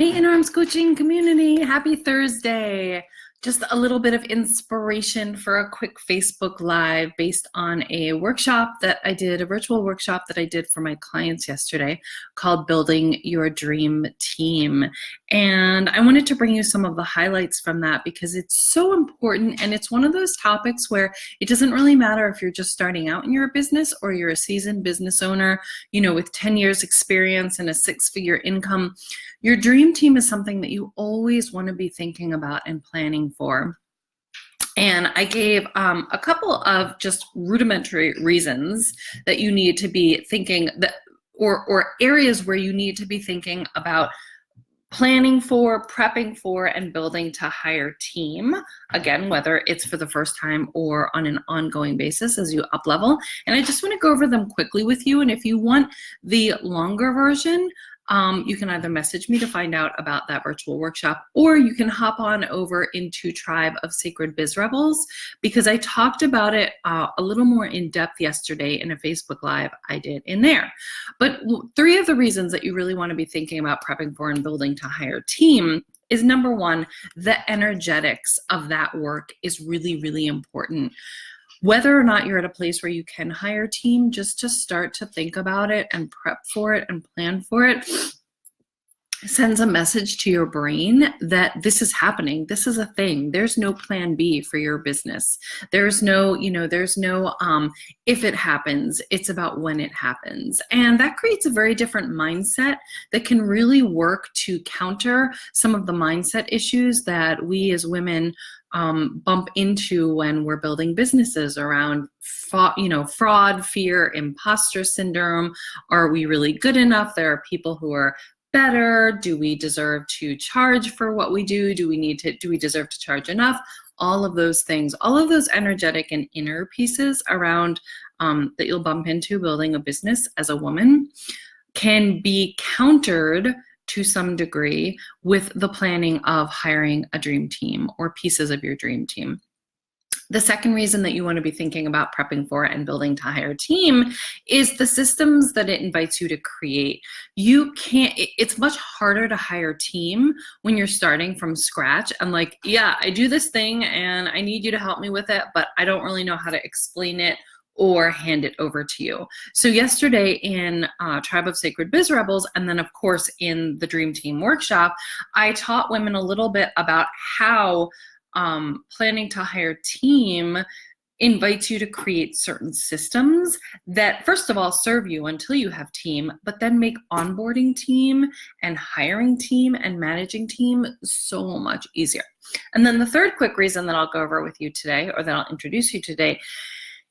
Hey, In Arms Coaching community, happy Thursday. Just a little bit of inspiration for a quick Facebook Live based on a workshop that I did, a virtual workshop that I did for my clients yesterday called Building Your Dream Team. And I wanted to bring you some of the highlights from that because it's so important, and it's one of those topics where it doesn't really matter if you're just starting out in your business or you're a seasoned business owner, with 10 years experience and a six-figure income. Your dream team is something that you always want to be thinking about and planning for. And I gave a couple of just rudimentary reasons that you need to be thinking that, or areas where you need to be thinking about planning for, prepping for, and building to hire team. Again, whether it's for the first time or on an ongoing basis as you up level. And I just want to go over them quickly with you. And if you want the longer version, you can either message me to find out about that virtual workshop, or you can hop on over into Tribe of Sacred Biz Rebels, because I talked about it a little more in depth yesterday in a Facebook Live I did in there. But three of the reasons that you really want to be thinking about prepping for and building to hire team is, number one, the energetics of that work is really, really important. Whether or not you're at a place where you can hire team, just to start to think about it and prep for it and plan for it sends a message to your brain that this is happening. This is a thing. There's no plan B for your business. There's no, if it happens. It's about when it happens. And that creates a very different mindset that can really work to counter some of the mindset issues that we as women bump into when we're building businesses around fraud, fear, imposter syndrome. Are we really good enough? There are people who are better. Do we deserve to charge for what we do? Do we deserve to charge enough? All of those things, all of those energetic and inner pieces around that you'll bump into building a business as a woman can be countered to some degree with the planning of hiring a dream team or pieces of your dream team. The second reason that you want to be thinking about prepping for and building to hire team is the systems that it invites you to create. It's much harder to hire team when you're starting from scratch and like, yeah, I do this thing and I need you to help me with it, but I don't really know how to explain it or hand it over to you. So yesterday in Tribe of Sacred Biz Rebels, and then of course in the Dream Team Workshop, I taught women a little bit about how planning to hire team invites you to create certain systems that, first of all, serve you until you have team, but then make onboarding team and hiring team and managing team so much easier. And then the third quick reason that I'll go over with you today, or that I'll introduce you today,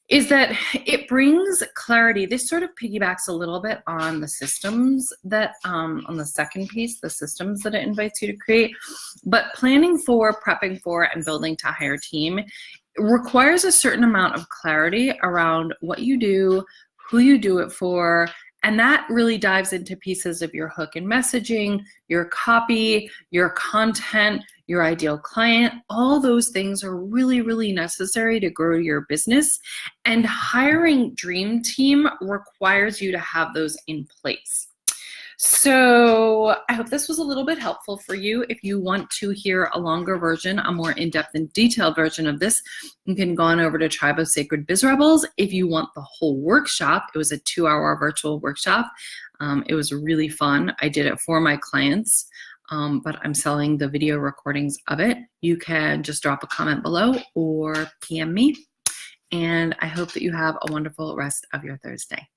is that it brings clarity. This sort of piggybacks a little bit on the systems that, on the second piece, the systems that it invites you to create. But planning for, prepping for, and building to hire team requires a certain amount of clarity around what you do, who you do it for, and that really dives into pieces of your hook and messaging, your copy, your content, your ideal client. All those things are really, really necessary to grow your business. And hiring Dream Team requires you to have those in place. So I hope this was a little bit helpful for you. If you want to hear a longer version, a more in-depth and detailed version of this, you can go on over to Tribe of Sacred Biz Rebels. If you want the whole workshop, it was a 2-hour virtual workshop. It was really fun. I did it for my clients, but I'm selling the video recordings of it. You can just drop a comment below or PM me. And I hope that you have a wonderful rest of your Thursday.